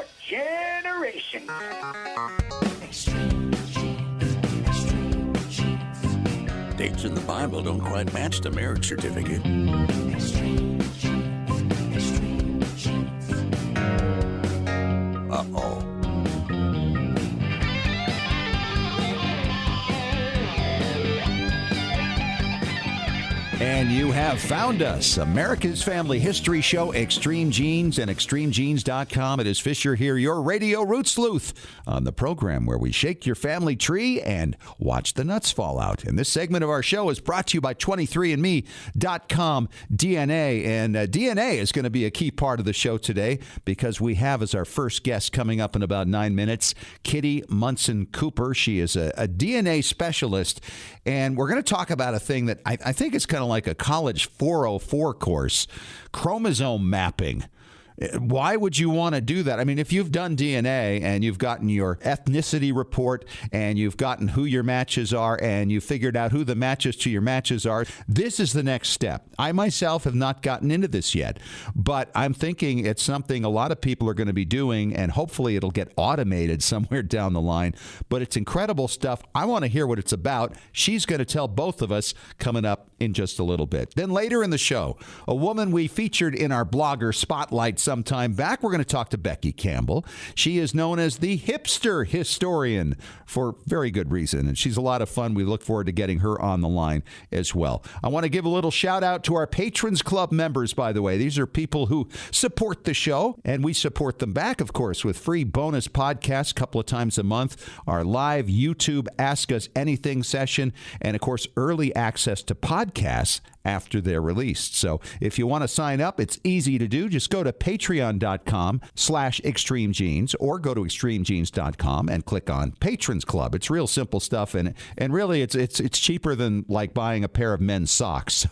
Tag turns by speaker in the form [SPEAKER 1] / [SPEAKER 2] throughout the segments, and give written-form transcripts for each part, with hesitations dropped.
[SPEAKER 1] for generations.
[SPEAKER 2] Dates in the Bible don't quite match the marriage certificate. Uh-oh.
[SPEAKER 3] And you have found us, America's Family History Show, Extreme Genes and ExtremeGenes.com. It is Fisher here, your radio root sleuth, on the program where we shake your family tree and watch the nuts fall out. And this segment of our show is brought to you by 23andMe.com DNA. And DNA is going to be a key part of the show today because we have as our first guest coming up in about 9 minutes, Kitty Munson Cooper. She is a DNA specialist. And we're going to talk about a thing that I think is kind of like a college 404 course, chromosome mapping. Why would you want to do that? I mean, if you've done DNA and you've gotten your ethnicity report and you've gotten who your matches are and you've figured out who the matches to your matches are, this is the next step. I myself have not gotten into this yet, but I'm thinking it's something a lot of people are going to be doing, and hopefully it'll get automated somewhere down the line. But it's incredible stuff. I want to hear what it's about. She's going to tell both of us coming up in just a little bit. Then later in the show, a woman we featured in our blogger spotlight some time back. We're going to talk to Becky Campbell. She is known as the Hipster historian for very good reason, and she's a lot of fun. We look forward to getting her on the line as well. I want to give a little shout out to our Patrons Club members, by the way. These are people who support the show, and we support them back, of course, with free bonus podcasts a couple of times a month, our live YouTube Ask Us Anything session, and, of course, early access to podcasts after they're released. So if you want to sign up, it's easy to do. Just go to patreon.com/extremegenes or go to extremegenes.com and click on Patrons Club. It's real simple stuff, and really it's cheaper than like buying a pair of men's socks. So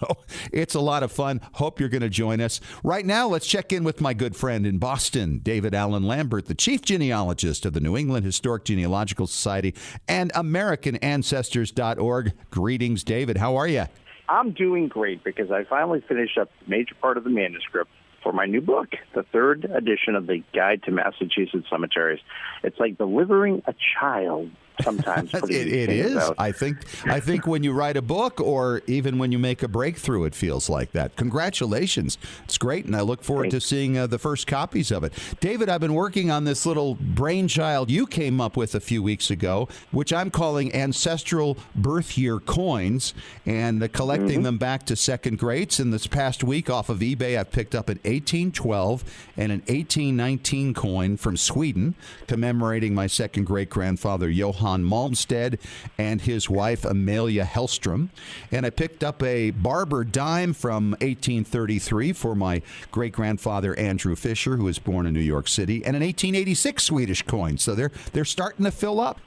[SPEAKER 3] it's a lot of fun. Hope you're going to join us. Right now, let's check in with my good friend in Boston, David Allen Lambert, the chief genealogist of the New England Historic Genealogical Society and AmericanAncestors.org. Greetings, David. How are you?
[SPEAKER 4] I'm doing great because I finally finished up a major part of the manuscript for my new book, the third edition of the Guide to Massachusetts Cemeteries. It's like delivering a child sometimes.
[SPEAKER 3] It is. I think when you write a book or even when you make a breakthrough, it feels like that. Congratulations. It's great, and I look forward to seeing the first copies of it. David, I've been working on this little brainchild you came up with a few weeks ago, which I'm calling Ancestral Birth Year Coins, and collecting them back to second grades. And this past week off of eBay, I've picked up an 1812 and an 1819 coin from Sweden, commemorating my second great-grandfather, Johann Malmsted, and his wife, Amelia Hellstrom. And I picked up a Barber dime from 1833 for my great-grandfather, Andrew Fisher, who was born in New York City, and an 1886 Swedish coin. So they're starting to fill up.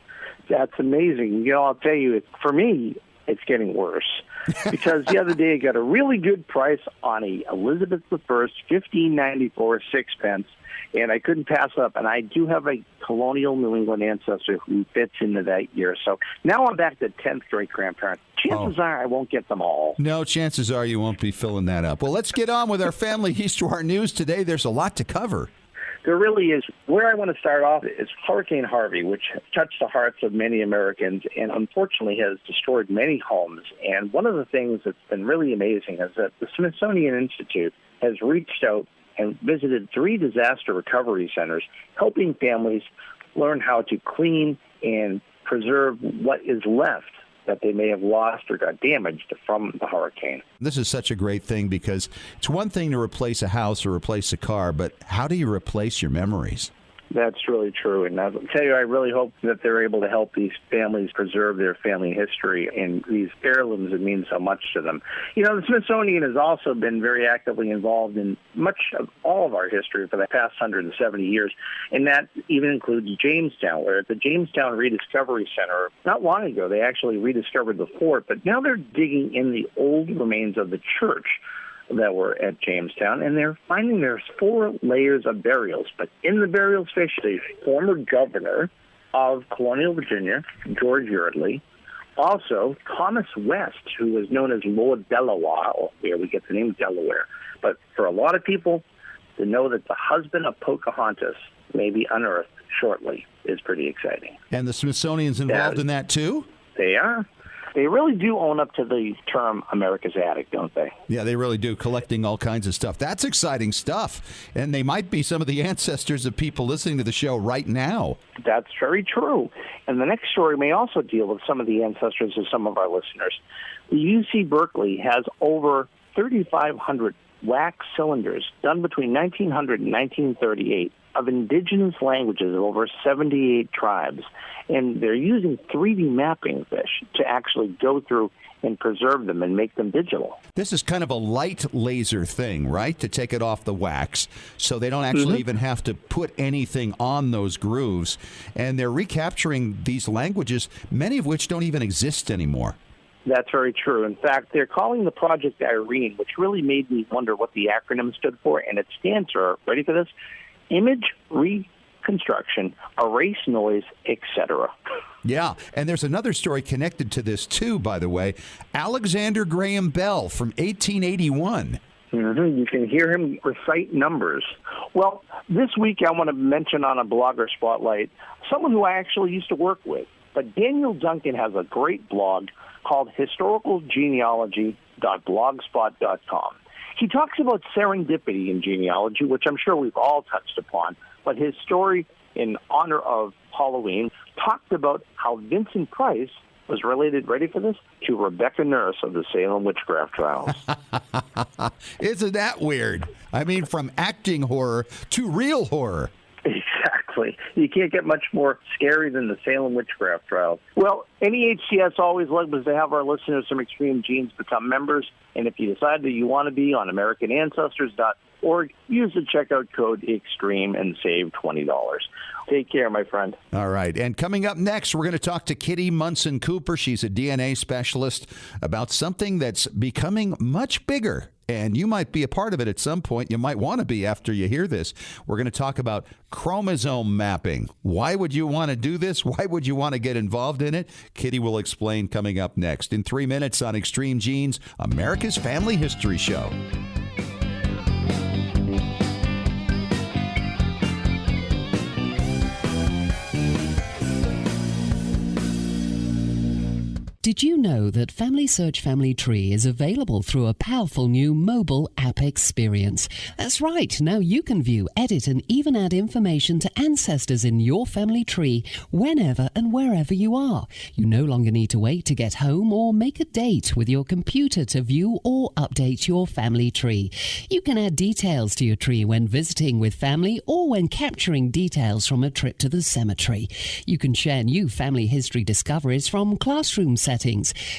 [SPEAKER 4] That's amazing. I'll tell you, for me, it's getting worse. Because the other day I got a really good price on a Elizabeth I, 1594 sixpence, and I couldn't pass up. And I do have a colonial New England ancestor who fits into that year. So now I'm back to 10th great-grandparent. Chances are I won't get them all.
[SPEAKER 3] No, chances are you won't be filling that up. Well, let's get on with our family histoire news today. There's a lot to cover.
[SPEAKER 4] There really is. Where I want to start off is Hurricane Harvey, which touched the hearts of many Americans and unfortunately has destroyed many homes. And one of the things that's been really amazing is that the Smithsonian Institute has reached out and visited 3 disaster recovery centers, helping families learn how to clean and preserve what is left that they may have lost or got damaged from the hurricane.
[SPEAKER 3] This is such a great thing because it's one thing to replace a house or replace a car, but how do you replace your memories?
[SPEAKER 4] That's really true. And I'll tell you, I really hope that they're able to help these families preserve their family history and these heirlooms that mean so much to them. The Smithsonian has also been very actively involved in much of all of our history for the past 170 years, and that even includes Jamestown, where at the Jamestown Rediscovery Center, not long ago, they actually rediscovered the fort, but now they're digging in the old remains of the church that were at Jamestown, and they're finding there's 4 layers of burials. But in the burials fish, the former governor of colonial Virginia, George Yeardley, also Thomas West, who was known as Lord Delaware, where we get the name Delaware. But for a lot of people to know that the husband of Pocahontas, may be unearthed shortly is pretty exciting.
[SPEAKER 3] And the Smithsonian's involved in that too?
[SPEAKER 4] They are. They really do own up to the term America's Attic, don't they?
[SPEAKER 3] Yeah, they really do, collecting all kinds of stuff. That's exciting stuff. And they might be some of the ancestors of people listening to the show right now.
[SPEAKER 4] That's very true. And the next story may also deal with some of the ancestors of some of our listeners. The UC Berkeley has over 3,500 wax cylinders done between 1900 and 1938 of indigenous languages of over 78 tribes. And they're using 3D mapping fish to actually go through and preserve them and make them digital.
[SPEAKER 3] This is kind of a light laser thing, right, to take it off the wax, so they don't actually even have to put anything on those grooves. And they're recapturing these languages, many of which don't even exist anymore.
[SPEAKER 4] That's very true. In fact, they're calling the project Irene, which really made me wonder what the acronym stood for, and it stands for, ready for this, Image Reconstruction, Erase Noise, etc.
[SPEAKER 3] Yeah, and there's another story connected to this, too, by the way. Alexander Graham Bell from 1881.
[SPEAKER 4] You can hear him recite numbers. Well, this week I want to mention on a blogger spotlight someone who I actually used to work with. But Daniel Duncan has a great blog called historicalgenealogy.blogspot.com. He talks about serendipity in genealogy, which I'm sure we've all touched upon, but his story in honor of Halloween talked about how Vincent Price was related, ready for this, to Rebecca Nurse of the Salem witchcraft trials.
[SPEAKER 3] Isn't that weird? I mean, from acting horror to real horror.
[SPEAKER 4] Exactly. You can't get much more scary than the Salem witchcraft trials. Well, NEHCS always loves to have our listeners from Extreme Genes become members. And if you decide that you want to be on AmericanAncestors.org, use the checkout code EXTREME and save $20. Take care, my friend.
[SPEAKER 3] All right. And coming up next, we're going to talk to Kitty Munson Cooper. She's a DNA specialist about something that's becoming much bigger. And you might be a part of it at some point. You might want to be after you hear this. We're going to talk about chromosome mapping. Why would you want to do this? Why would you want to get involved in it? Kitty will explain coming up next in 3 minutes on Extreme Genes, America's Family History Show.
[SPEAKER 5] Did you know that Family Search Family Tree is available through a powerful new mobile app experience? That's right. Now you can view, edit, and even add information to ancestors in your family tree whenever and wherever you are. You no longer need to wait to get home or make a date with your computer to view or update your family tree. You can add details to your tree when visiting with family or when capturing details from a trip to the cemetery. You can share new family history discoveries from classroom settings.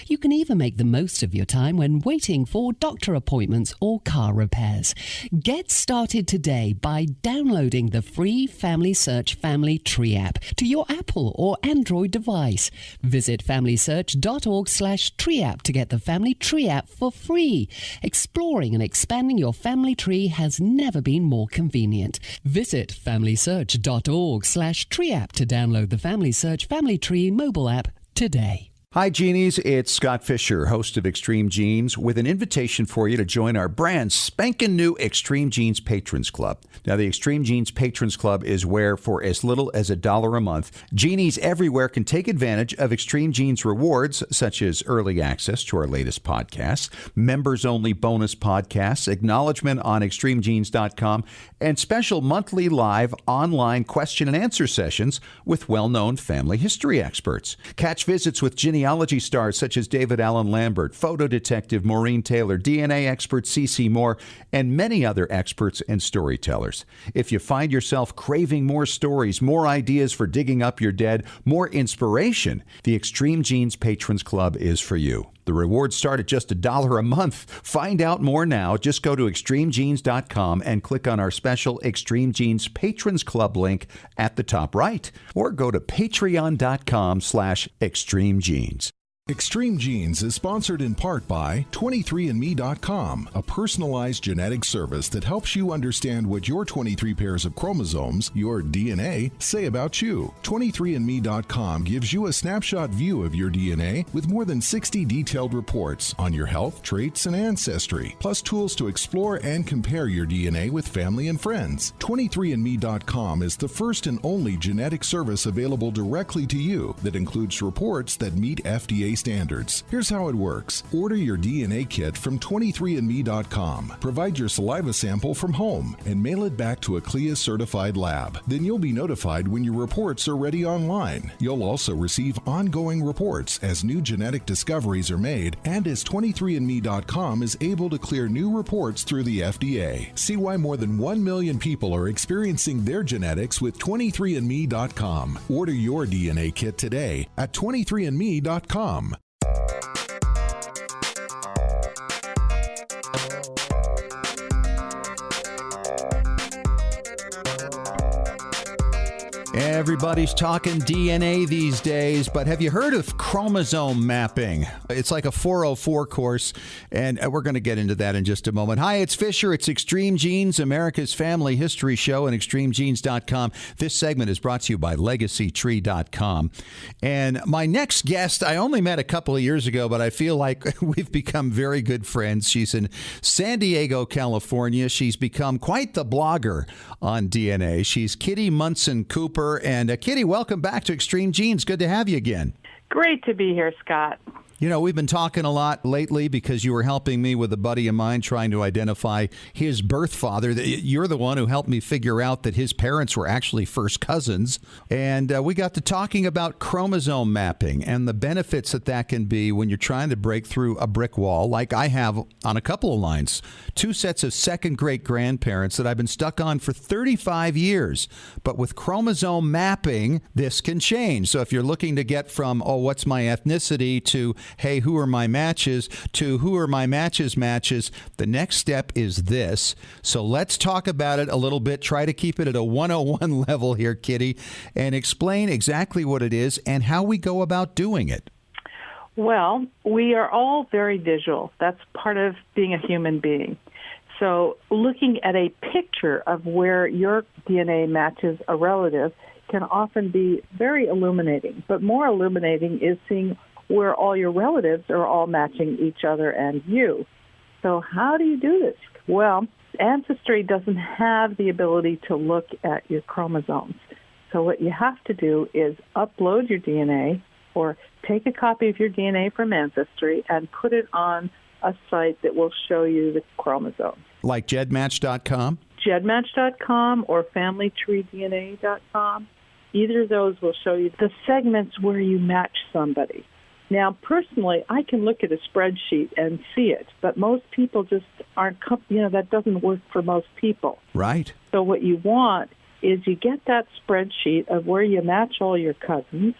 [SPEAKER 5] You can even make the most of your time when waiting for doctor appointments or car repairs. Get started today by downloading the free Family Search Family Tree app to your Apple or Android device. Visit familysearch.org/tree app to get the Family Tree app for free. Exploring and expanding your family tree has never been more convenient. Visit familysearch.org/tree app to download the Family Search Family Tree mobile app today.
[SPEAKER 3] Hi, Genies. It's Scott Fisher, host of Extreme Genes, with an invitation for you to join our brand spanking new Extreme Genes Patrons Club. Now, the Extreme Genes Patrons Club is where, for as little as $1 a month, Genies everywhere can take advantage of Extreme Genes rewards, such as early access to our latest podcasts, members-only bonus podcasts, acknowledgement on extremegenes.com, and special monthly live online question and answer sessions with well-known family history experts. Catch visits with genealogy stars such as David Allen Lambert, photo detective Maureen Taylor, DNA expert CeCe Moore, and many other experts and storytellers. If you find yourself craving more stories, more ideas for digging up your dead, more inspiration, the Extreme Genes Patrons Club is for you. The rewards start at just $1 a month. Find out more now. Just go to extremegenes.com and click on our special Extreme Genes Patrons Club link at the top right, or go to patreon.com/extremegenes.
[SPEAKER 6] Extreme Genes is sponsored in part by 23andMe.com, a personalized genetic service that helps you understand what your 23 pairs of chromosomes, your DNA, say about you. 23andMe.com gives you a snapshot view of your DNA with more than 60 detailed reports on your health, traits, and ancestry, plus tools to explore and compare your DNA with family and friends. 23andMe.com is the first and only genetic service available directly to you that includes reports that meet FDA standards. Here's how it works. Order your DNA kit from 23andMe.com. Provide your saliva sample from home and mail it back to a CLIA-certified lab. Then you'll be notified when your reports are ready online. You'll also receive ongoing reports as new genetic discoveries are made and as 23andMe.com is able to clear new reports through the FDA. See why more than 1 million people are experiencing their genetics with 23andMe.com. Order your DNA kit today at 23andMe.com.
[SPEAKER 3] Everybody's talking DNA these days, but have you heard of chromosome mapping? It's like a 404 course, and we're going to get into that in just a moment. Hi, it's Fisher. It's Extreme Genes, America's family history show, and extremegenes.com. This segment is brought to you by legacytree.com. And my next guest, I only met a couple of years ago, but I feel like we've become very good friends. She's in San Diego, California. She's become quite the blogger on DNA. She's Kitty Munson Cooper. And Kitty, welcome back to Extreme Genes. Good to have you again.
[SPEAKER 7] Great to be here, Scott.
[SPEAKER 3] You know, we've been talking a lot lately because you were helping me with a buddy of mine trying to identify his birth father. You're the one who helped me figure out that his parents were actually first cousins. And we got to talking about chromosome mapping and the benefits that can be when you're trying to break through a brick wall, like I have on a couple of lines. 2 sets of second great-grandparents that I've been stuck on for 35 years. But with chromosome mapping, this can change. So if you're looking to get from, oh, what's my ethnicity, to hey, who are my matches, to who are my matches, the next step is this. So let's talk about it a little bit. Try to keep it at a 101 level here, Kitty, and explain exactly what it is and how we go about doing it.
[SPEAKER 7] Well, we are all very visual. That's part of being a human being. So looking at a picture of where your DNA matches a relative can often be very illuminating. But more illuminating is seeing where all your relatives are all matching each other and you. So how do you do this? Well, Ancestry doesn't have the ability to look at your chromosomes. So what you have to do is upload your DNA or take a copy of your DNA from Ancestry and put it on a site that will show you the chromosomes.
[SPEAKER 3] Like gedmatch.com?
[SPEAKER 7] Gedmatch.com or familytreedna.com. Either of those will show you the segments where you match somebody. Now, personally, I can look at a spreadsheet and see it, but most people just aren't, that doesn't work for most people.
[SPEAKER 3] Right.
[SPEAKER 7] So what you want is you get that spreadsheet of where you match all your cousins,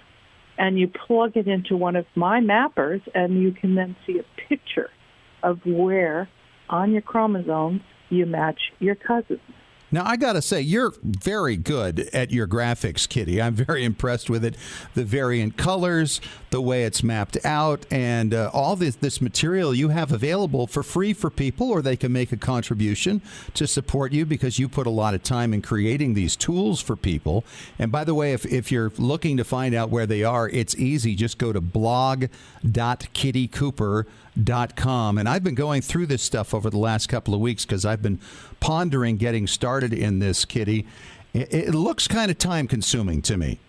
[SPEAKER 7] and you plug it into one of my mappers, and you can then see a picture of where on your chromosomes you match your cousins.
[SPEAKER 3] Now, I got to say, you're very good at your graphics, Kitty. I'm very impressed with it. The variant colors, the way it's mapped out, and all this material you have available for free for people, or they can make a contribution to support you because you put a lot of time in creating these tools for people. And by the way, if you're looking to find out where they are, it's easy. Just go to blog.kittycooper.com. And I've been going through this stuff over the last couple of weeks because I've been pondering getting started in this, Kitty. It looks kind of time-consuming to me.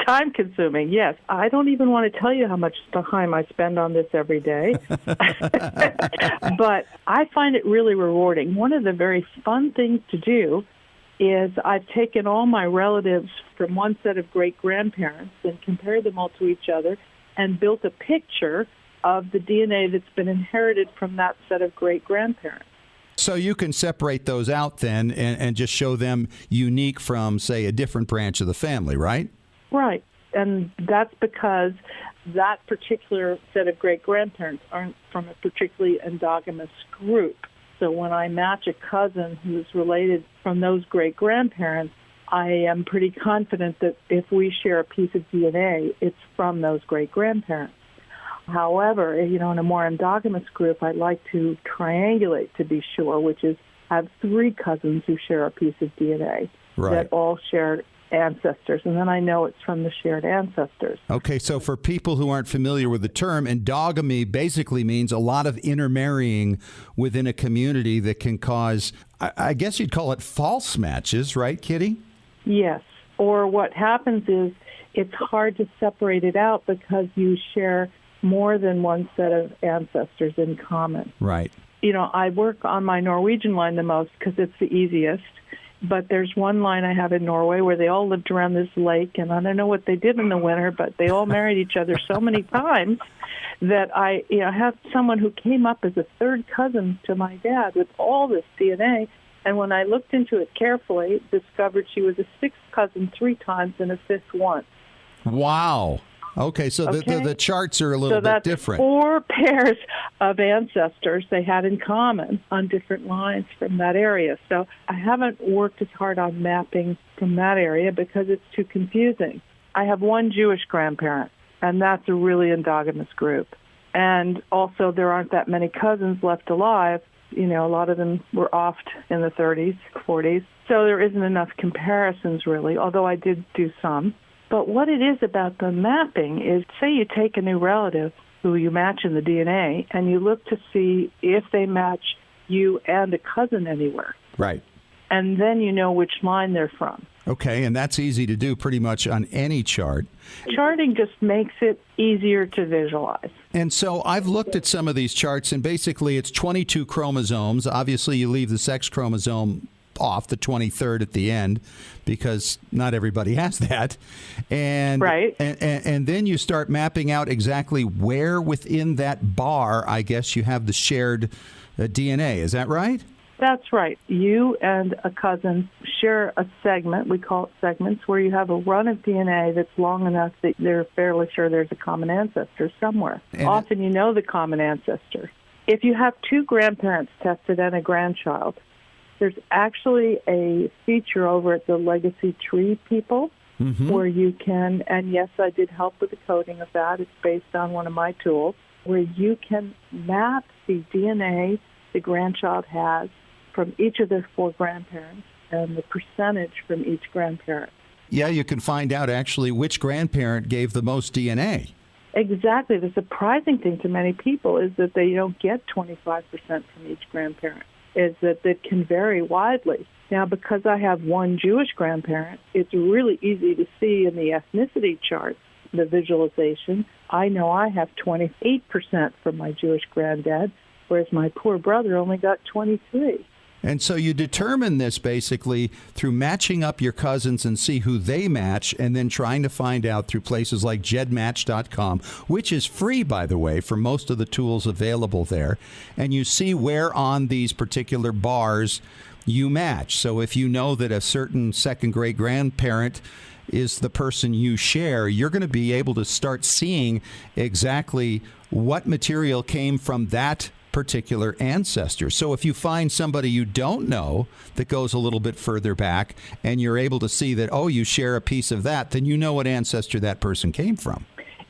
[SPEAKER 7] Time-consuming, yes. I don't even want to tell you how much time I spend on this every day. But I find it really rewarding. One of the very fun things to do is I've taken all my relatives from one set of great-grandparents and compared them all to each other and built a picture of the DNA that's been inherited from that set of great-grandparents.
[SPEAKER 3] So you can separate those out then and just show them unique from, say, a different branch of the family, right?
[SPEAKER 7] Right. And that's because that particular set of great-grandparents aren't from a particularly endogamous group. So when I match a cousin who's related from those great-grandparents, I am pretty confident that if we share a piece of DNA, it's from those great-grandparents. However, in a more endogamous group, I'd like to triangulate to be sure, which is have 3 cousins who share a piece of DNA that all share ancestors, and then I know it's from the shared ancestors.
[SPEAKER 3] Okay, so for people who aren't familiar with the term, endogamy basically means a lot of intermarrying within a community that can cause, I guess you'd call it false matches, right, Kitty?
[SPEAKER 7] Yes, or what happens is it's hard to separate it out because you share more than one set of ancestors in common.
[SPEAKER 3] Right.
[SPEAKER 7] I work on my Norwegian line the most because it's the easiest. But there's one line I have in Norway where they all lived around this lake, and I don't know what they did in the winter, but they all married each other so many times that I have someone who came up as a 3rd cousin to my dad with all this DNA. And when I looked into it carefully, discovered she was a 6th cousin 3 times and a 5th once.
[SPEAKER 3] Wow. Okay, so the charts are a little bit different.
[SPEAKER 7] 4 pairs of ancestors they had in common on different lines from that area. So I haven't worked as hard on mapping from that area because it's too confusing. I have 1 Jewish grandparent, and that's a really endogamous group. And also there aren't that many cousins left alive. A lot of them were offed in the 30s, 40s. So there isn't enough comparisons really, although I did do some. But what it is about the mapping is, say you take a new relative who you match in the DNA, and you look to see if they match you and a cousin anywhere.
[SPEAKER 3] Right.
[SPEAKER 7] And then you know which line they're from.
[SPEAKER 3] Okay, and that's easy to do pretty much on any chart.
[SPEAKER 7] Charting just makes it easier to visualize.
[SPEAKER 3] And so I've looked at some of these charts, and basically it's 22 chromosomes. Obviously, you leave the sex chromosome off, the 23rd at the end, because not everybody has that. And,
[SPEAKER 7] right.
[SPEAKER 3] And then you start mapping out exactly where within that bar, I guess, you have the shared DNA. Is that right?
[SPEAKER 7] That's right. You and a cousin share a segment, we call it segments, where you have a run of DNA that's long enough that they're fairly sure there's a common ancestor somewhere. And often you know the common ancestor. If you have 2 grandparents tested and a grandchild, there's actually a feature over at the Legacy Tree people where you can, and yes, I did help with the coding of that. It's based on one of my tools, where you can map the DNA the grandchild has from each of their 4 grandparents and the percentage from each grandparent.
[SPEAKER 3] Yeah, you can find out actually which grandparent gave the most DNA.
[SPEAKER 7] Exactly. The surprising thing to many people is that they don't get 25% from each grandparent, is that it can vary widely. Now, because I have 1 Jewish grandparent, it's really easy to see in the ethnicity chart, the visualization. I know I have 28% from my Jewish granddad, whereas my poor brother only got 23%.
[SPEAKER 3] And so you determine this basically through matching up your cousins and see who they match, and then trying to find out through places like gedmatch.com, which is free, by the way, for most of the tools available there. And you see where on these particular bars you match. So if you know that a certain second great grandparent is the person you share, you're going to be able to start seeing exactly what material came from that particular ancestor. So if you find somebody you don't know that goes a little bit further back, and you're able to see that, oh, you share a piece of that, then you know what ancestor that person came from.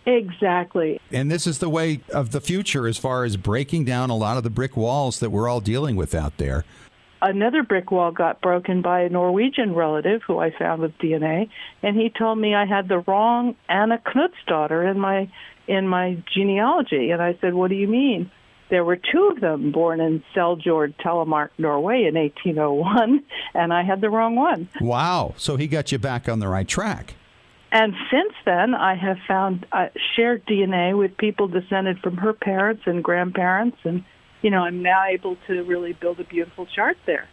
[SPEAKER 7] Exactly.
[SPEAKER 3] And this is the way of the future as far as breaking down a lot of the brick walls that we're all dealing with out there.
[SPEAKER 7] Another brick wall got broken by a Norwegian relative who I found with DNA, and he told me I had the wrong Anna Knutsdatter in my genealogy. And I said, what do you mean? There were 2 of them born in Seljord, Telemark, Norway in 1801, and I had the wrong one.
[SPEAKER 3] Wow. So he got you back on the right track.
[SPEAKER 7] And since then, I have found shared DNA with people descended from her parents and grandparents, and, I'm now able to really build a beautiful chart there.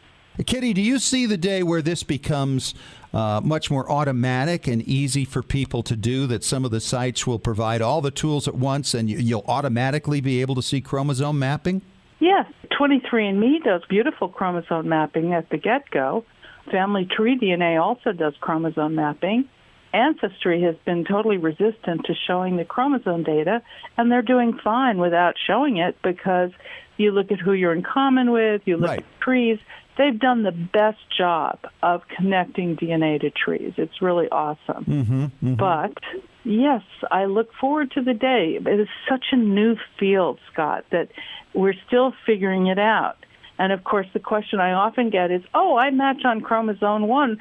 [SPEAKER 3] Kitty, do you see the day where this becomes much more automatic and easy for people to do, that some of the sites will provide all the tools at once and you'll automatically be able to see chromosome mapping?
[SPEAKER 7] Yes. 23andMe does beautiful chromosome mapping at the get-go. Family Tree DNA also does chromosome mapping. Ancestry has been totally resistant to showing the chromosome data, and they're doing fine without showing it because you look at who you're in common with, you look at trees. They've done the best job of connecting DNA to trees. It's really awesome. But Yes, I look forward to the day. It is such a new field, Scott, that we're still figuring it out. And, of course, the question I often get is, I match on chromosome 1.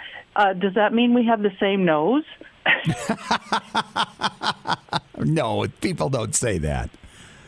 [SPEAKER 7] Does that mean we have the same nose?
[SPEAKER 3] No, people don't say that.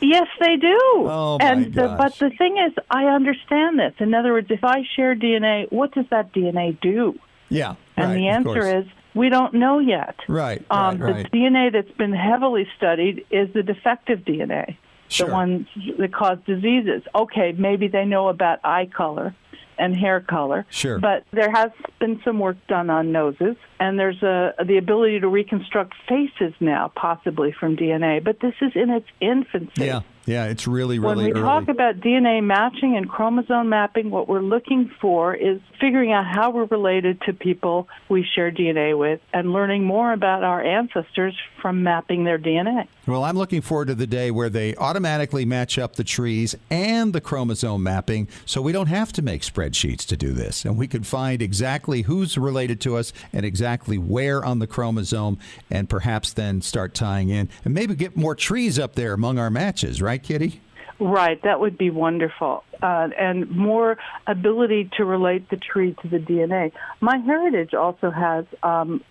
[SPEAKER 7] Yes, they do.
[SPEAKER 3] Oh, my gosh.
[SPEAKER 7] But the thing is, I understand this. In other words, if I share DNA, what does that DNA do?
[SPEAKER 3] Yeah,
[SPEAKER 7] and
[SPEAKER 3] right,
[SPEAKER 7] the answer is, we don't know yet.
[SPEAKER 3] Right.
[SPEAKER 7] The DNA that's been heavily studied is the defective DNA,
[SPEAKER 3] sure.
[SPEAKER 7] the ones that cause diseases. Okay, maybe they know about eye color and hair color.
[SPEAKER 3] Sure.
[SPEAKER 7] But there has been some work done on noses, and there's the ability to reconstruct faces now, possibly from DNA. But this is in its infancy.
[SPEAKER 3] Yeah, it's really
[SPEAKER 7] when we
[SPEAKER 3] early.
[SPEAKER 7] talk about DNA matching and chromosome mapping, what we're looking for is figuring out how we're related to people we share DNA with and learning more about our ancestors from mapping their DNA.
[SPEAKER 3] Well, I'm looking forward to the day where they automatically match up the trees and the chromosome mapping, so we don't have to make spreadsheets to do this. And we can find exactly who's related to us and exactly where on the chromosome, and perhaps then start tying in and maybe get more trees up there among our matches, right, Kitty?
[SPEAKER 7] Right, that would be wonderful. And more ability to relate the tree to the DNA. MyHeritage also has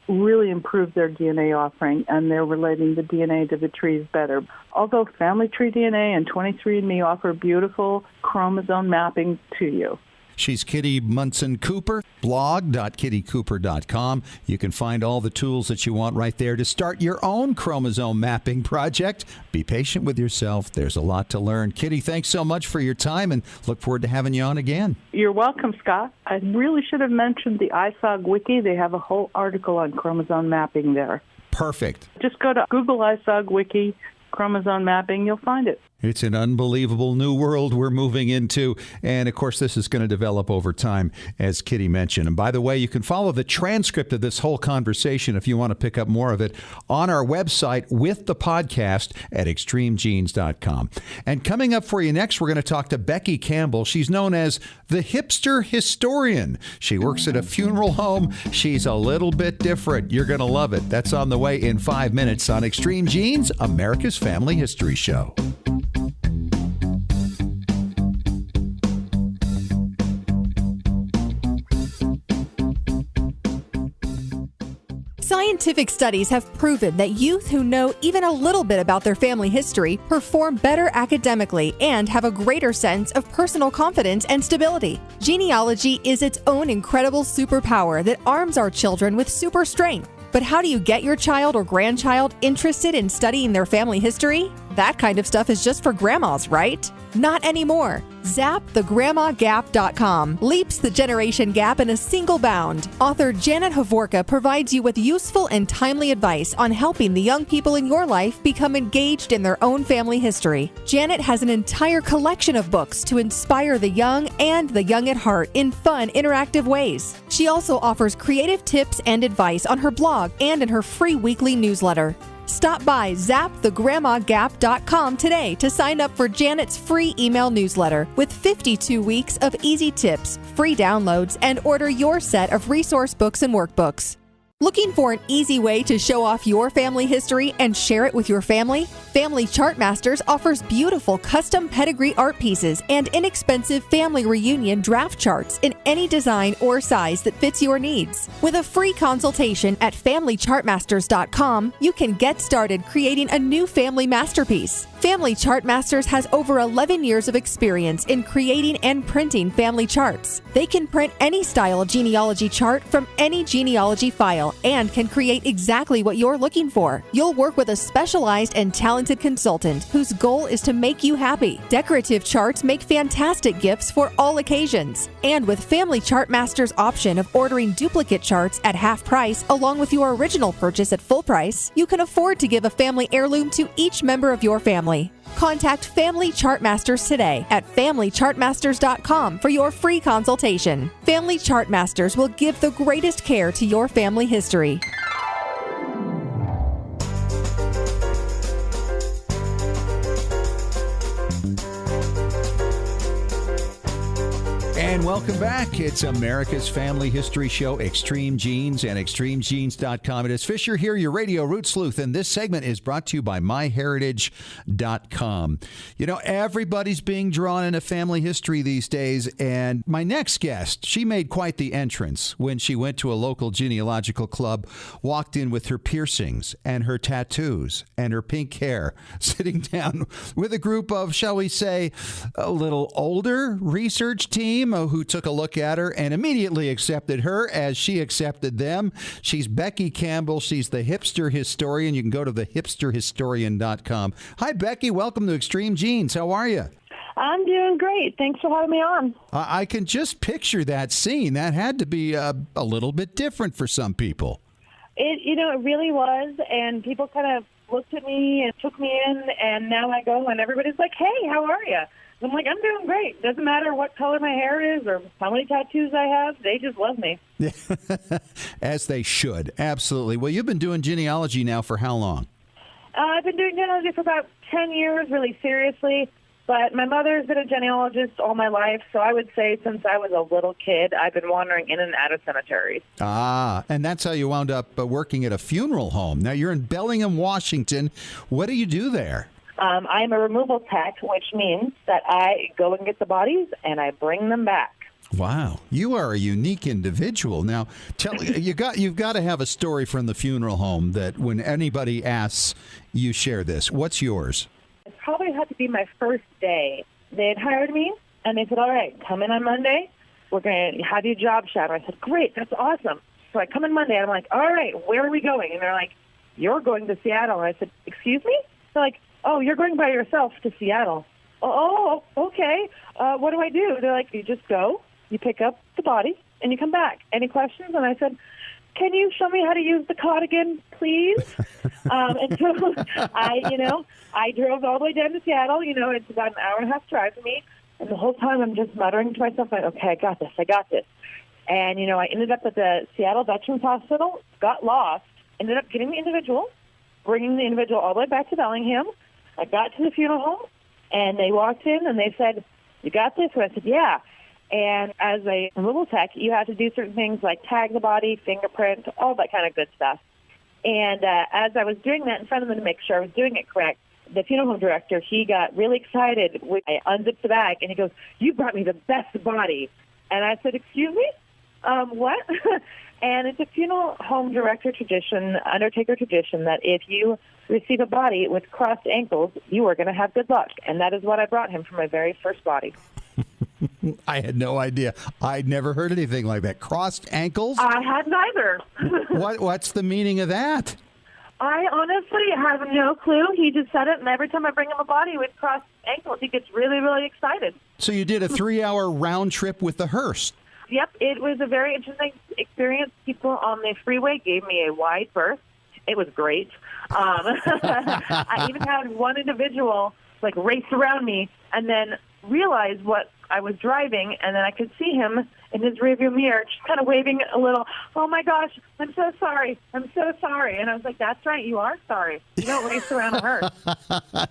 [SPEAKER 7] really improved their DNA offering, and they're relating the DNA to the trees better. Although Family Tree DNA and 23andMe offer beautiful chromosome mapping to you.
[SPEAKER 3] She's Kitty Munson Cooper, blog.kittycooper.com. You can find all the tools that you want right there to start your own chromosome mapping project. Be patient with yourself. There's a lot to learn. Kitty, thanks so much for your time, and look forward to having you on again.
[SPEAKER 7] You're welcome, Scott. I really should have mentioned the ISOG Wiki. They have a whole article on chromosome mapping there.
[SPEAKER 3] Perfect.
[SPEAKER 7] Just go to Google ISOG Wiki, chromosome mapping. You'll find it.
[SPEAKER 3] It's an unbelievable new world we're moving into. And, of course, this is going to develop over time, as Kitty mentioned. And, by the way, you can follow the transcript of this whole conversation if you want to pick up more of it on our website with the podcast at extremegenes.com. And coming up for you next, we're going to talk to Becky Campbell. She's known as the Hipster Historian. She works at a funeral home. She's a little bit different. You're going to love it. That's on the way in 5 minutes on Extreme Genes, America's Family History Show.
[SPEAKER 8] Scientific studies have proven that youth who know even a little bit about their family history perform better academically and have a greater sense of personal confidence and stability. Genealogy is its own incredible superpower that arms our children with super strength. But how do you get your child or grandchild interested in studying their family history? That kind of stuff is just for grandmas, right? Not anymore. ZapTheGrandmaGap.com leaps the generation gap in a single bound. Author Janet Havorka provides you with useful and timely advice on helping the young people in your life become engaged in their own family history. Janet has an entire collection of books to inspire the young and the young at heart in fun, interactive ways. She also offers creative tips and advice on her blog and in her free weekly newsletter. Stop by ZapTheGrandmaGap.com today to sign up for Janet's free email newsletter with 52 weeks of easy tips, free downloads, and order your set of resource books and workbooks. Looking for an easy way to show off your family history and share it with your family? Family Chart Masters offers beautiful custom pedigree art pieces and inexpensive family reunion draft charts in any design or size that fits your needs. With a free consultation at FamilyChartMasters.com, you can get started creating a new family masterpiece. Family Chart Masters has over 11 years of experience in creating and printing family charts. They can print any style of genealogy chart from any genealogy file and can create exactly what you're looking for. You'll work with a specialized and talented consultant whose goal is to make you happy. Decorative charts make fantastic gifts for all occasions. And with Family Chart Masters' option of ordering duplicate charts at half price along with your original purchase at full price, you can afford to give a family heirloom to each member of your family. Contact Family Chart Masters today at FamilyChartMasters.com for your free consultation. Family Chart Masters will give the greatest care to your family history.
[SPEAKER 3] And welcome back. It's America's Family History Show, Extreme Genes and ExtremeGenes.com. It is Fisher here, your radio root sleuth, and this segment is brought to you by MyHeritage.com. You know, everybody's being drawn into family history these days, and my next guest, she made quite the entrance when she went to a local genealogical club, walked in with her piercings and her tattoos and her pink hair, sitting down with a group of, shall we say, a little older research team who took a look at her and immediately accepted her as she accepted them. She's Becky Campbell. She's the Hipster Historian. You can go to the hipsterhistorian.com. Hi, Becky. Welcome to Extreme Genes. How are you?
[SPEAKER 9] I'm doing great. Thanks for having me on.
[SPEAKER 3] I can just picture that scene. That had to be a little bit different for some people.
[SPEAKER 9] It really was, and people kind of looked at me and took me in, and now I go and everybody's like, hey, how are you? I'm like, I'm doing great. Doesn't matter what color my hair is or how many tattoos I have. They just love me.
[SPEAKER 3] As they should. Absolutely. Well, you've been doing genealogy now for how long?
[SPEAKER 9] I've been doing genealogy for about 10 years, really seriously. But my mother's been a genealogist all my life, so I would say since I was a little kid, I've been wandering in and out of cemeteries.
[SPEAKER 3] Ah, and that's how you wound up working at a funeral home. Now, you're in Bellingham, Washington. What do you do there?
[SPEAKER 9] I'm a removal tech, which means that I go and get the bodies and I bring them back.
[SPEAKER 3] Wow, you are a unique individual. Now, you've got to have a story from the funeral home that when anybody asks, you share this. What's yours?
[SPEAKER 9] It probably had to be my first day. They had hired me, and they said, all right, come in on Monday. We're going to have you job shadow. I said, great, that's awesome. So I come in Monday, and I'm like, all right, where are we going? And they're like, you're going to Seattle. And I said, excuse me? They're like, oh, you're going by yourself to Seattle. Oh, okay. What do I do? They're like, you just go, you pick up the body, and you come back. Any questions? And I said, can you show me how to use the cot again, please? And so I drove all the way down to Seattle. It's about an hour and a half drive for me. And the whole time I'm just muttering to myself, like, okay, I got this. And, I ended up at the Seattle Veterans Hospital, got lost, ended up getting the individual, bringing the individual all the way back to Bellingham. I got to the funeral home, and they walked in, and they said, you got this? And I said, yeah. And as a removal tech, you have to do certain things like tag the body, fingerprint, all that kind of good stuff. And as I was doing that in front of them to make sure I was doing it correct, the funeral home director, he got really excited when I unzipped the bag, and he goes, you brought me the best body. And I said, excuse me? What? And it's a funeral home director tradition, undertaker tradition, that if you receive a body with crossed ankles, you are going to have good luck. And that is what I brought him for my very first body.
[SPEAKER 3] I had no idea. I'd never heard anything like that. Crossed ankles?
[SPEAKER 9] I had neither.
[SPEAKER 3] What's the meaning of that?
[SPEAKER 9] I honestly have no clue. He just said it, and every time I bring him a body with crossed ankles, he gets really, really excited.
[SPEAKER 3] So you did a 3-hour round trip with the hearse?
[SPEAKER 9] Yep, it was a very interesting experience. People on the freeway gave me a wide berth. It was great. I even had one individual race around me and then realize what I was driving, and then I could see him in his rearview mirror just kind of waving a little, oh my gosh, I'm so sorry. And I was like, that's right, you are sorry. You don't race around a hearse.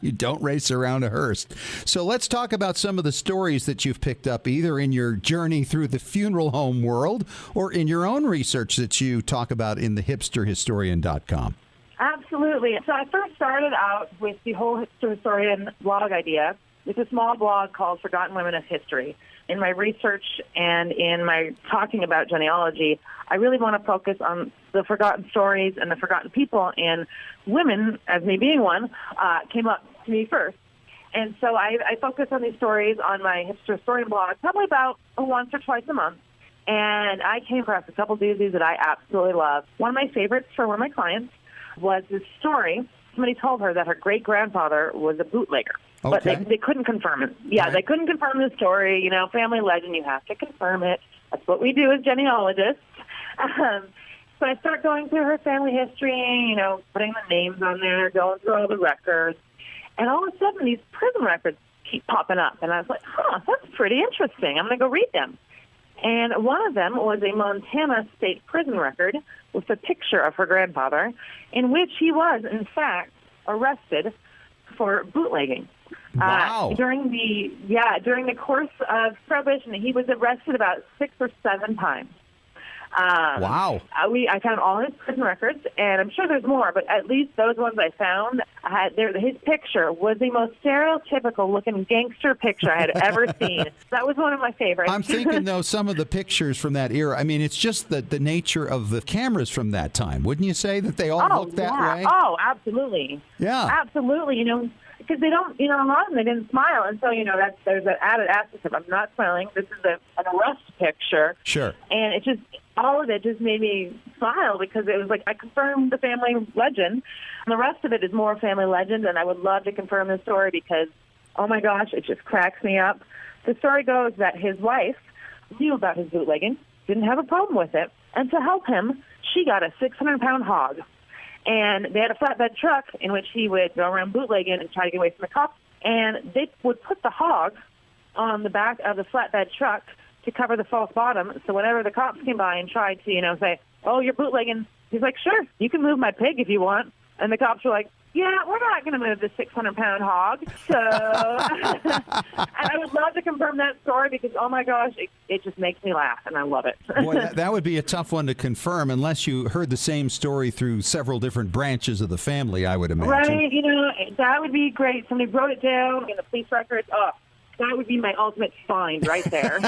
[SPEAKER 3] You don't race around a hearse. So let's talk about some of the stories that you've picked up either in your journey through the funeral home world or in your own research that you talk about in the hipsterhistorian.com.
[SPEAKER 9] Absolutely. So I first started out with the whole Hipster Historian blog idea. It's a small blog called Forgotten Women of History. In my research and in my talking about genealogy, I really want to focus on the forgotten stories and the forgotten people, and women, as me being one, came up to me first. And so I focus on these stories on my Hipster Historian blog probably about once or twice a month. And I came across a couple doozies that I absolutely love. One of my favorites for one of my clients was this story. Somebody told her that her great-grandfather was a bootlegger.
[SPEAKER 3] Okay.
[SPEAKER 9] But they couldn't confirm it. Yeah, right. They couldn't confirm the story. Family legend, you have to confirm it. That's what we do as genealogists. So I start going through her family history, putting the names on there, going through all the records. And all of a sudden, these prison records keep popping up. And I was like, that's pretty interesting. I'm going to go read them. And one of them was a Montana state prison record with a picture of her grandfather in which he was, in fact, arrested for bootlegging.
[SPEAKER 3] Wow.
[SPEAKER 9] During the course of Prohibition, he was arrested about 6 or 7 times.
[SPEAKER 3] Wow.
[SPEAKER 9] I found all his prison records, and I'm sure there's more, but at least those ones I found, his picture was the most stereotypical-looking gangster picture I had ever seen. That was one of my favorites.
[SPEAKER 3] I'm thinking, though, some of the pictures from that era, I mean, it's just the nature of the cameras from that time. Wouldn't you say that they all look that way?
[SPEAKER 9] Oh, absolutely.
[SPEAKER 3] Yeah.
[SPEAKER 9] Absolutely, because they don't, a lot of them, they didn't smile. And so, there's an added aspect of, I'm not smiling. This is an arrest picture.
[SPEAKER 3] Sure.
[SPEAKER 9] And all of it just made me smile because it was like I confirmed the family legend. And the rest of it is more family legend, and I would love to confirm the story because, oh my gosh, it just cracks me up. The story goes that his wife knew about his bootlegging, didn't have a problem with it, and to help him, she got a 600-pound hog. And they had a flatbed truck in which he would go around bootlegging and try to get away from the cops. And they would put the hog on the back of the flatbed truck to cover the false bottom. So whenever the cops came by and tried to, say, oh, you're bootlegging, he's like, sure, you can move my pig if you want. And the cops were like, yeah, we're not going to move the 600-pound hog. So and I would love to confirm that story because, oh, my gosh, it just makes me laugh, and I love it.
[SPEAKER 3] Boy, that would be a tough one to confirm unless you heard the same story through several different branches of the family, I would imagine.
[SPEAKER 9] Right, that would be great. Somebody wrote it down in the police records. Oh, that would be my ultimate find right there.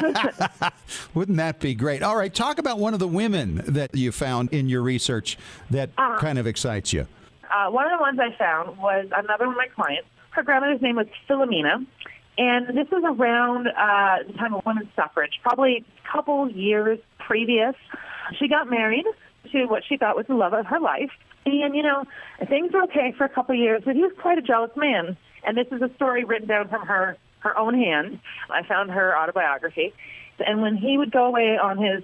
[SPEAKER 3] Wouldn't that be great? All right, talk about one of the women that you found in your research that kind of excites you.
[SPEAKER 9] One of the ones I found was another one of my clients. Her grandmother's name was Philomena, and this was around the time of women's suffrage, probably a couple years previous. She got married to what she thought was the love of her life, and, things were okay for a couple years, but he was quite a jealous man, and this is a story written down from her own hand. I found her autobiography, and when he would go away on his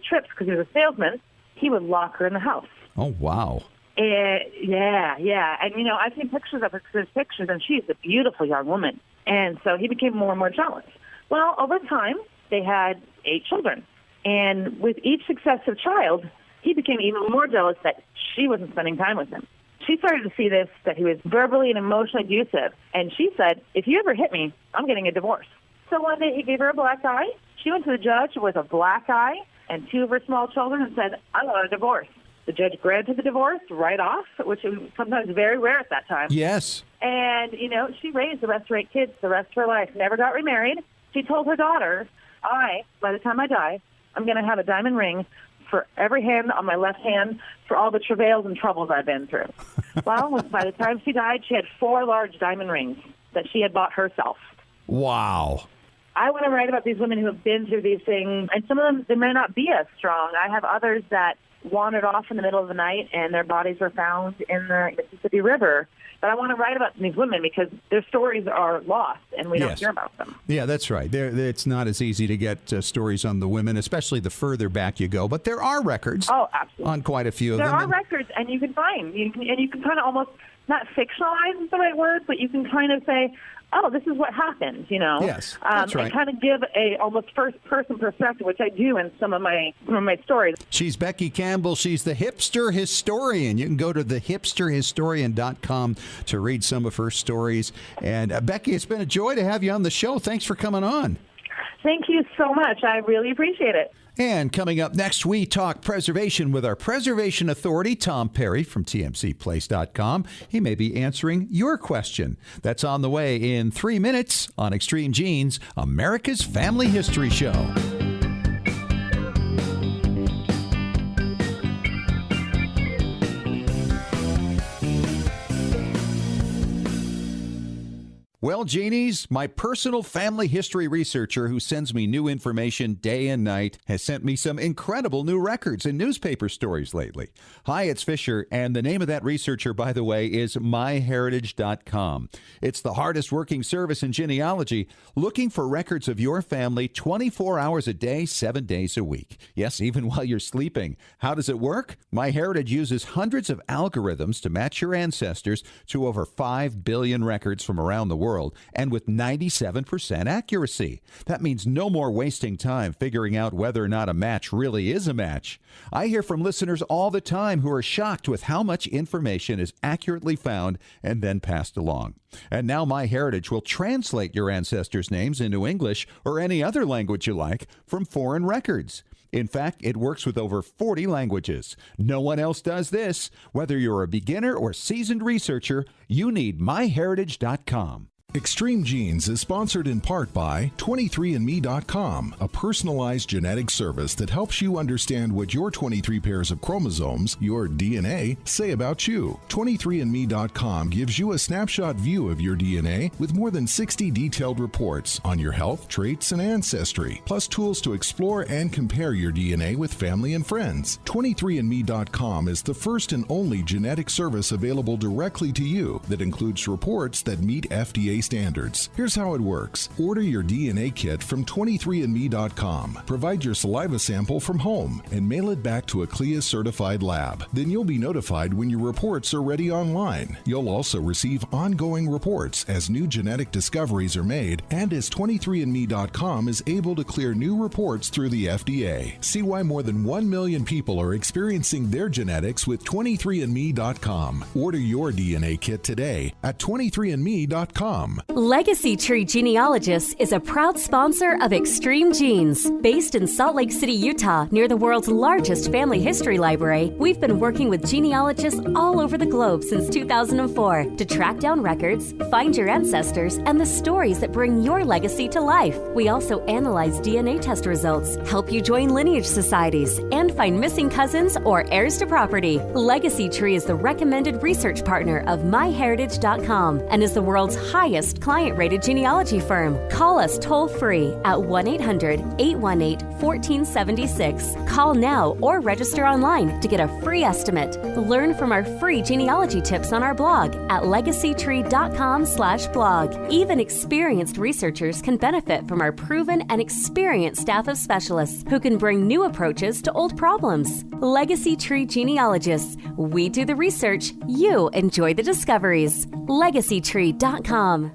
[SPEAKER 9] trips, because he was a salesman, he would lock her in the house.
[SPEAKER 3] Oh, wow.
[SPEAKER 9] Yeah. And, I've seen pictures of her, and she's a beautiful young woman. And so he became more and more jealous. Well, over time, they had 8 children. And with each successive child, he became even more jealous that she wasn't spending time with him. She started to see this, that he was verbally and emotionally abusive. And she said, if you ever hit me, I'm getting a divorce. So one day he gave her a black eye. She went to the judge with a black eye and 2 of her small children and said, I want a divorce. The judge granted the divorce right off, which was sometimes very rare at that time.
[SPEAKER 3] Yes.
[SPEAKER 9] And, she raised the rest of her 8 kids the rest of her life, never got remarried. She told her daughter, by the time I die, I'm going to have a diamond ring for every hand on my left hand for all the travails and troubles I've been through. Well, by the time she died, she had 4 large diamond rings that she had bought herself.
[SPEAKER 3] Wow.
[SPEAKER 9] I want to write about these women who have been through these things, and some of them, they may not be as strong. I have others that wandered off in the middle of the night, and their bodies were found in the Mississippi River. But I want to write about these women because their stories are lost, and we don't hear about them.
[SPEAKER 3] Yeah, that's right. It's not as easy to get stories on the women, especially the further back you go. But there are records on quite a few of them.
[SPEAKER 9] There are records, and you can find. You can kind of almost, not fictionalize is the right word, but you can kind of say, oh, this is what happened,
[SPEAKER 3] Yes, that's right.
[SPEAKER 9] And kind of give a almost first-person perspective, which I do in some of my stories.
[SPEAKER 3] She's Becky Campbell. She's the Hipster Historian. You can go to thehipsterhistorian.com to read some of her stories. And Becky, it's been a joy to have you on the show. Thanks for coming on.
[SPEAKER 9] Thank you so much. I really appreciate it.
[SPEAKER 3] And coming up next, we talk preservation with our preservation authority, Tom Perry from tmcplace.com. He may be answering your question. That's on the way in 3 minutes on Extreme Genes, America's Family History Show. Well, Genies, my personal family history researcher who sends me new information day and night has sent me some incredible new records and newspaper stories lately. Hi, it's Fisher, and the name of that researcher, by the way, is myheritage.com. It's the hardest working service in genealogy, looking for records of your family 24 hours a day, 7 days a week. Yes, even while you're sleeping. How does it work? MyHeritage uses hundreds of algorithms to match your ancestors to over 5 billion records from around the world. world, and with 97% accuracy. That means no more wasting time figuring out whether or not a match really is a match. I hear from listeners all the time who are shocked with how much information is accurately found and then passed along. And now MyHeritage will translate your ancestors' names into English or any other language you like from foreign records. In fact, it works with over 40 languages. No one else does this. Whether you're a beginner or seasoned researcher, you need myheritage.com.
[SPEAKER 6] Extreme Genes is sponsored in part by 23andMe.com, a personalized genetic service that helps you understand what your 23 pairs of chromosomes, your DNA, say about you. 23andMe.com gives you a snapshot view of your DNA with more than 60 detailed reports on your health, traits, and ancestry, plus tools to explore and compare your DNA with family and friends. 23andMe.com is the first and only genetic service available directly to you that includes reports that meet FDA standards. Here's how it works. Order your DNA kit from 23andMe.com. Provide your saliva sample from home and mail it back to a CLIA-certified lab. Then you'll be notified when your reports are ready online. You'll also receive ongoing reports as new genetic discoveries are made and as 23andMe.com is able to clear new reports through the FDA. See why more than 1 million people are experiencing their genetics with 23andMe.com. Order your DNA kit today at 23andMe.com.
[SPEAKER 10] Legacy Tree Genealogist is a proud sponsor of Extreme Genes. Based in Salt Lake City, Utah, near the world's largest family history library, we've been working with genealogists all over the globe since 2004 to track down records, find your ancestors, and the stories that bring your legacy to life. We also analyze DNA test results, help you join lineage societies, and find missing cousins or heirs to property. Legacy Tree is the recommended research partner of MyHeritage.com and is the world's highest client-rated genealogy firm. Call us toll-free at 1-800-818-1476. Call now or register online to get a free estimate. Learn from our free genealogy tips on our blog at legacytree.com/blog. Even experienced researchers can benefit from our proven and experienced staff of specialists who can bring new approaches to old problems. Legacy Tree Genealogists. We do the research. You enjoy the discoveries. legacytree.com.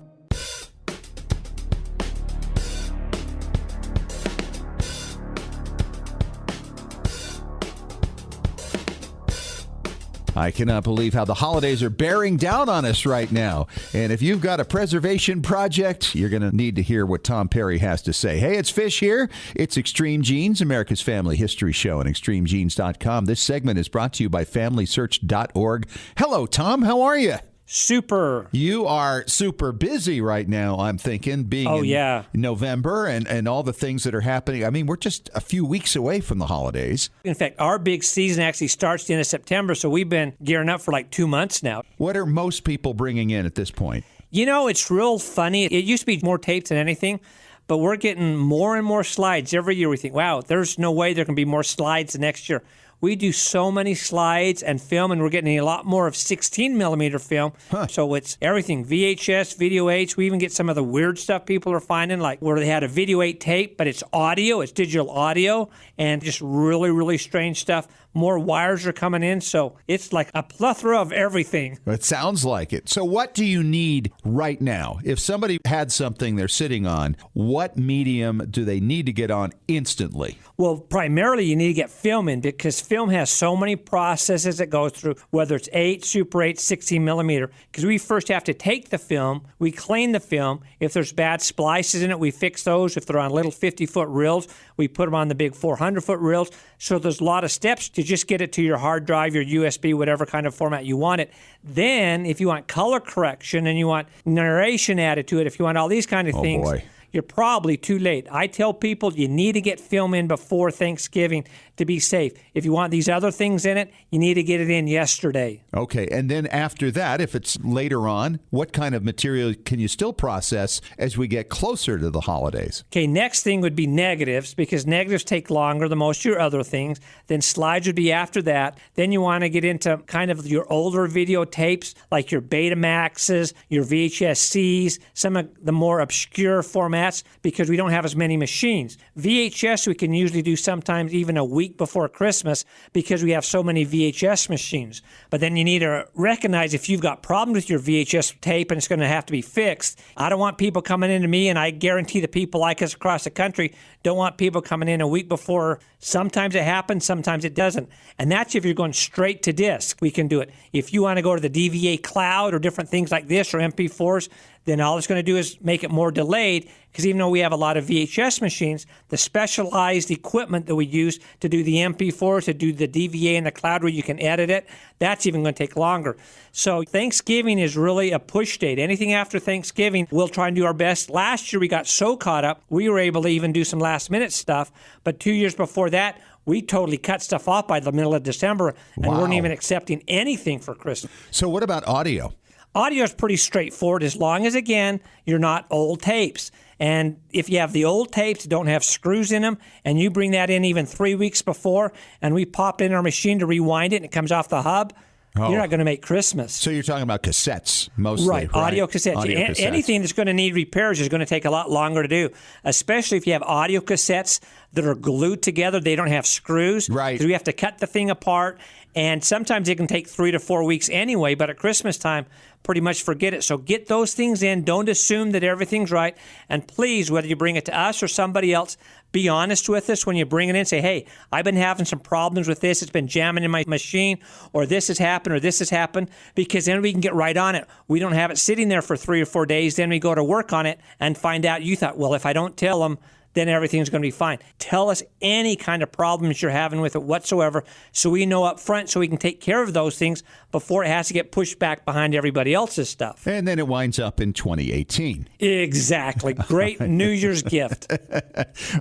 [SPEAKER 3] I cannot believe how the holidays are bearing down on us right now. And if you've got a preservation project, you're going to need to hear what Tom Perry has to say. Hey, it's Fish here. It's Extreme Genes, America's Family History Show, and extremegenes.com. This segment is brought to you by FamilySearch.org. Hello, Tom. How are you?
[SPEAKER 11] Super.
[SPEAKER 3] You are super busy right now, I'm thinking, being in November and all the things that are happening. I mean, we're just a few weeks away from the holidays.
[SPEAKER 11] In fact, our big season actually starts the end of September, so we've been gearing up for like 2 months now.
[SPEAKER 3] What are most people bringing in at this point?
[SPEAKER 11] You know, it's real funny. It used to be more tapes than anything, but we're getting more and more slides every year. We think, wow, there's no way there can be more slides next year. We do so many slides and film, and we're getting a lot more of 16-millimeter film. So it's everything, VHS, Video 8. We even get some of the weird stuff people are finding, like where they had a Video 8 tape, but it's audio, it's digital audio, and just really, really strange stuff. More wires are coming in, so it's like a plethora of everything.
[SPEAKER 3] It sounds like it. So what do you need right now? If somebody had something they're sitting on, what medium do they need to get on instantly?
[SPEAKER 11] Well, primarily you need to get film in because film has so many processes it goes through, whether it's 8, Super 8, 16 millimeter. Because we first have to take the film, we clean the film. If there's bad splices in it, we fix those. If they're on little 50-foot reels, we put them on the big 400-foot reels. So there's a lot of steps to just get it to your hard drive, your USB, whatever kind of format you want it. Then, if you want color correction and you want narration added to it, if you want all these kind of things, you're probably too late. I tell people you need to get film in before Thanksgiving to be safe. If you want these other things in it, you need to get it in yesterday.
[SPEAKER 3] Okay, and then after that, if it's later on, what kind of material can you still process as we get closer to the holidays?
[SPEAKER 11] Okay, next thing would be negatives, because negatives take longer than most of your other things. Then slides would be after that. Then you want to get into kind of your older videotapes, like your Betamaxes, your VHS-Cs, some of the more obscure formats that's because we don't have as many machines. VHS we can usually do sometimes even a week before Christmas because we have so many VHS machines. But then you need to recognize if you've got problems with your VHS tape and it's going to have to be fixed. I don't want people coming into me, and I guarantee the people like us across the country don't want people coming in a week before. Sometimes it happens, sometimes it doesn't. And that's if you're going straight to disc. We can do it. If you want to go to the DVA cloud or different things like this or MP4s, then all it's going to do is make it more delayed, because even though we have a lot of VHS machines, the specialized equipment that we use to do the MP4s, to do the DVA in the cloud where you can edit it, that's even going to take longer. So Thanksgiving is really a push date. Anything after Thanksgiving, we'll try and do our best. Last year we got so caught up, we were able to even do some last-minute stuff, but 2 years before that, we totally cut stuff off by the middle of December and weren't even accepting anything for Christmas.
[SPEAKER 3] So what about audio?
[SPEAKER 11] Audio is pretty straightforward as long as, again, you're not old tapes. And if you have the old tapes, don't have screws in them, and you bring that in even 3 weeks before, and we pop it in our machine to rewind it, and it comes off the hub, you're not going to make Christmas.
[SPEAKER 3] So you're talking about cassettes mostly, right?
[SPEAKER 11] Audio cassettes. Anything that's going to need repairs is going to take a lot longer to do, especially if you have audio cassettes that are glued together. They don't have screws.
[SPEAKER 3] Right.
[SPEAKER 11] Because we have to cut the thing apart, and sometimes it can take 3 to 4 weeks anyway, but at Christmas time, pretty much forget it. So get those things in. Don't assume that everything's right. And please, whether you bring it to us or somebody else, be honest with us when you bring it in. Say, hey, I've been having some problems with this. It's been jamming in my machine, or this has happened, or this has happened, because then we can get right on it. We don't have it sitting there for 3 or 4 days. Then we go to work on it and find out you thought, well, if I don't tell them, then everything's going to be fine. Tell us any kind of problems you're having with it whatsoever, so we know up front, so we can take care of those things before it has to get pushed back behind everybody else's stuff.
[SPEAKER 3] And then it winds up in 2018.
[SPEAKER 11] Exactly. Great New Year's gift.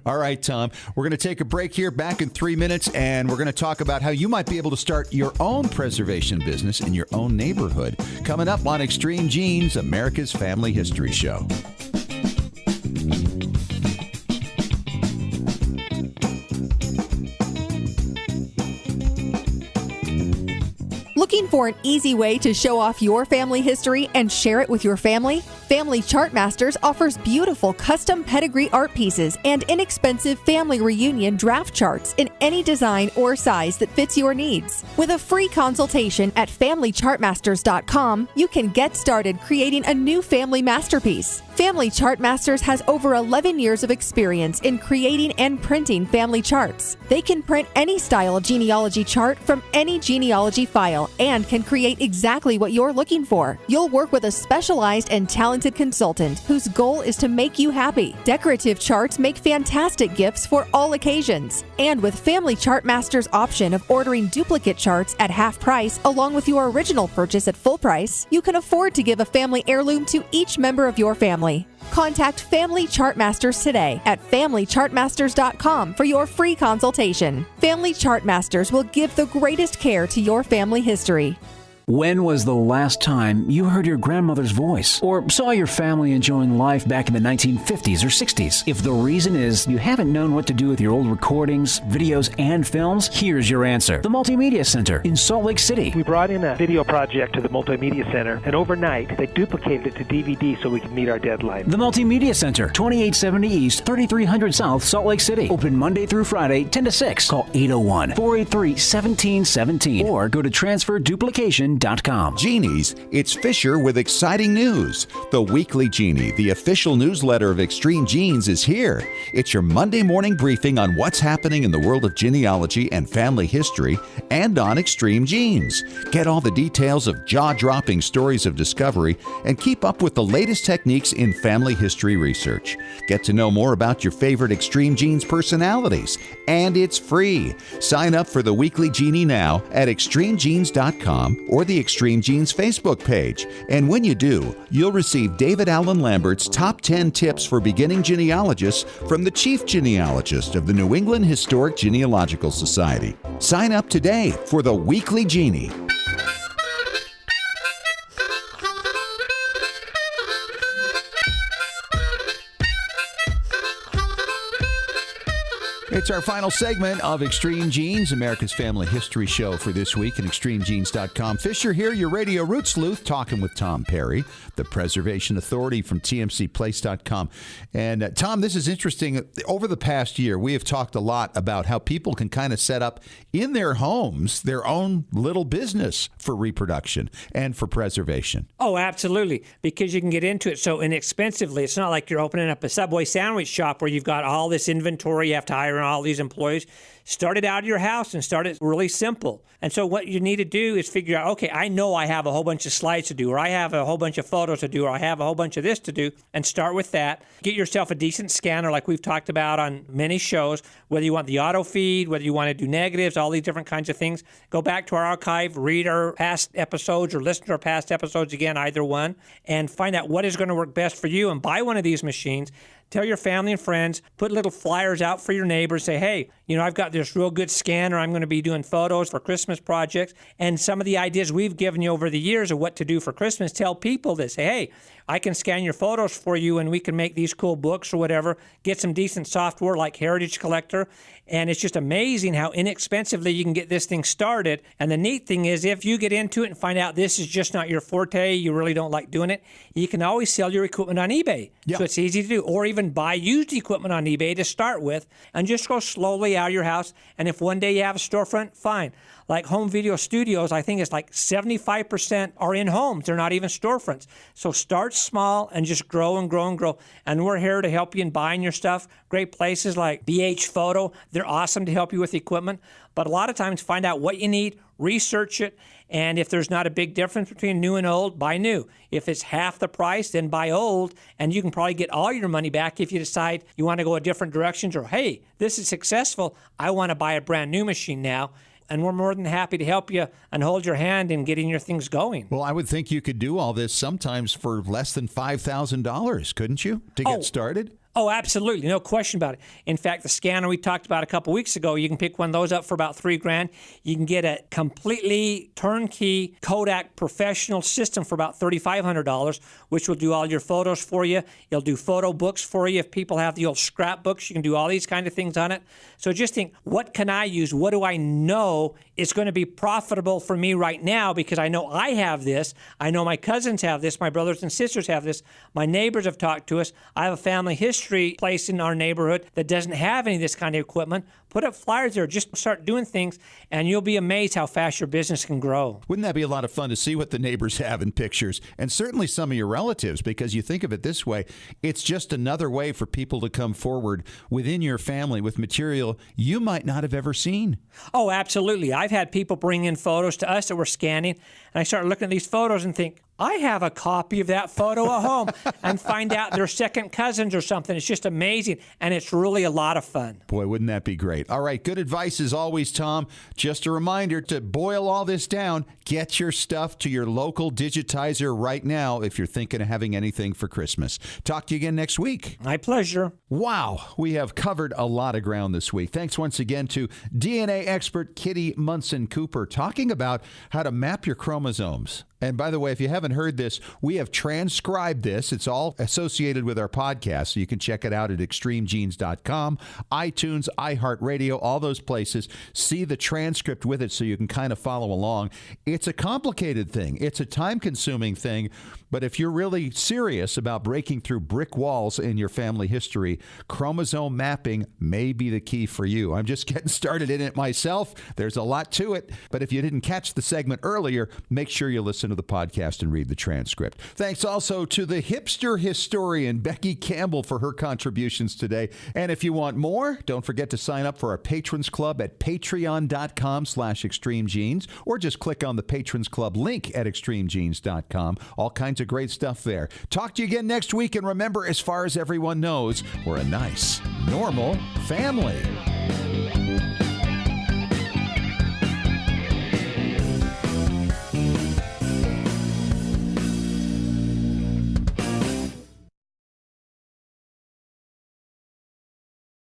[SPEAKER 3] All right, Tom. We're going to take a break here, back in 3 minutes, and we're going to talk about how you might be able to start your own preservation business in your own neighborhood. Coming up on Extreme Genes, America's Family History Show.
[SPEAKER 8] Looking for an easy way to show off your family history and share it with your family? Family Chart Masters offers beautiful custom pedigree art pieces and inexpensive family reunion draft charts in any design or size that fits your needs. With a free consultation at FamilyChartMasters.com, you can get started creating a new family masterpiece. Family Chart Masters has over 11 years of experience in creating and printing family charts. They can print any style genealogy chart from any genealogy file and can create exactly what you're looking for. You'll work with a specialized and talented consultant whose goal is to make you happy. Decorative charts make fantastic gifts for all occasions. And with Family Chart Masters' option of ordering duplicate charts at half price along with your original purchase at full price, you can afford to give a family heirloom to each member of your family. Contact Family Chart Masters today at FamilyChartMasters.com for your free consultation. Family Chart Masters will give the greatest care to your family history.
[SPEAKER 12] When was the last time you heard your grandmother's voice or saw your family enjoying life back in the 1950s or 60s? If the reason is you haven't known what to do with your old recordings, videos, and films, here's your answer. The Multimedia Center in Salt Lake City.
[SPEAKER 13] We brought in a video project to the Multimedia Center, and overnight they duplicated it to DVD so we could meet our deadline.
[SPEAKER 12] The Multimedia Center, 2870 East, 3300 South, Salt Lake City. Open Monday through Friday, 10 to 6. Call 801-483-1717 or go to transferduplication.com.
[SPEAKER 3] Genies, it's Fisher with exciting news. The Weekly Genie, the official newsletter of Extreme Genes, is here. It's your Monday morning briefing on what's happening in the world of genealogy and family history and on Extreme Genes. Get all the details of jaw-dropping stories of discovery and keep up with the latest techniques in family history research. Get to know more about your favorite Extreme Genes personalities, and it's free. Sign up for the Weekly Genie now at extremegenes.com or the Extreme Genes Facebook page. And when you do, you'll receive David Allen Lambert's top 10 tips for beginning genealogists from the chief genealogist of the New England Historic Genealogical Society. Sign up today for the Weekly Genie. It's our final segment of Extreme Genes, America's Family History Show for this week at extremegenes.com. Fisher here, your radio root sleuth, talking with Tom Perry, the Preservation Authority from tmcplace.com. And Tom, this is interesting. Over the past year, we have talked a lot about how people can kind of set up in their homes their own little business for reproduction and for preservation.
[SPEAKER 11] Oh, absolutely, because you can get into it so inexpensively. It's not like you're opening up a Subway sandwich shop where you've got all this inventory, you have to hire all these employees. Start it out of your house and start it really simple. And so what you need to do is figure out, okay, I know I have a whole bunch of slides to do, or I have a whole bunch of photos to do, or I have a whole bunch of this to do, and start with that. Get yourself a decent scanner like we've talked about on many shows, whether you want the auto feed, whether you want to do negatives, all these different kinds of things. Go back to our archive, read our past episodes, or listen to our past episodes again, either one, and find out what is going to work best for you, and buy one of these machines. Tell your family and friends, put little flyers out for your neighbors, say, hey, I've got this real good scanner. I'm going to be doing photos for Christmas projects. And some of the ideas we've given you over the years of what to do for Christmas, tell people this. Say, hey, I can scan your photos for you and we can make these cool books or whatever. Get some decent software like Heritage Collector. And it's just amazing how inexpensively you can get this thing started. And the neat thing is, if you get into it and find out this is just not your forte, you really don't like doing it, you can always sell your equipment on eBay. Yeah. So it's easy to do. Or even buy used equipment on eBay to start with and just go slowly out of your house. And if one day you have a storefront, fine. Like home video studios, I think it's like 75% are in homes. They're not even storefronts. So start small and just grow and grow and grow. And we're here to help you in buying your stuff. Great places like BH Photo. They're awesome to help you with equipment. But a lot of times find out what you need, research it, and if there's not a big difference between new and old, buy new. If it's half the price, then buy old, and you can probably get all your money back if you decide you want to go a different directions, or hey, this is successful, I want to buy a brand new machine now. And we're more than happy to help you and hold your hand in getting your things going.
[SPEAKER 3] Well, I would think you could do all this sometimes for less than $5,000, couldn't you, to get started?
[SPEAKER 11] Oh, absolutely. No question about it. In fact, the scanner we talked about a couple weeks ago, you can pick one of those up for about $3,000. You can get a completely turnkey Kodak professional system for about $3,500, which will do all your photos for you. It'll do photo books for you. If people have the old scrapbooks, you can do all these kind of things on it. So just think, what can I use? What do I know is going to be profitable for me right now, because I know I have this. I know my cousins have this. My brothers and sisters have this. My neighbors have talked to us. I have a family history place in our neighborhood that doesn't have any of this kind of equipment. Put up flyers there. Just start doing things, and you'll be amazed how fast your business can grow.
[SPEAKER 3] Wouldn't that be a lot of fun to see what the neighbors have in pictures, and certainly some of your relatives, because you think of it this way, it's just another way for people to come forward within your family with material you might not have ever seen.
[SPEAKER 11] Oh, absolutely. I've had people bring in photos to us that we're scanning, and I start looking at these photos and think, I have a copy of that photo at home, and find out they're second cousins or something. It's just amazing, and it's really a lot of fun.
[SPEAKER 3] Boy, wouldn't that be great. All right, good advice as always, Tom. Just a reminder to boil all this down, get your stuff to your local digitizer right now if you're thinking of having anything for Christmas. Talk to you again next week.
[SPEAKER 11] My pleasure.
[SPEAKER 3] Wow, we have covered a lot of ground this week. Thanks once again to DNA expert Kitty Munson Cooper talking about how to map your chromosomes. And by the way, if you haven't heard this, we have transcribed this. It's all associated with our podcast, so you can check it out at extremegenes.com, iTunes, iHeartRadio, all those places. See the transcript with it so you can kind of follow along. It's a complicated thing. It's a time-consuming thing. But if you're really serious about breaking through brick walls in your family history, chromosome mapping may be the key for you. I'm just getting started in it myself. There's a lot to it. But if you didn't catch the segment earlier, make sure you listen to the podcast and read the transcript. Thanks also to the Hipster historian, Becky Campbell, for her contributions today. And if you want more, don't forget to sign up for our Patrons Club at patreon.com/extremegenes, or just click on the Patrons Club link at extremegenes.com. All kinds of great stuff there. Talk to you again next week. And remember, as far as everyone knows, we're a nice, normal family.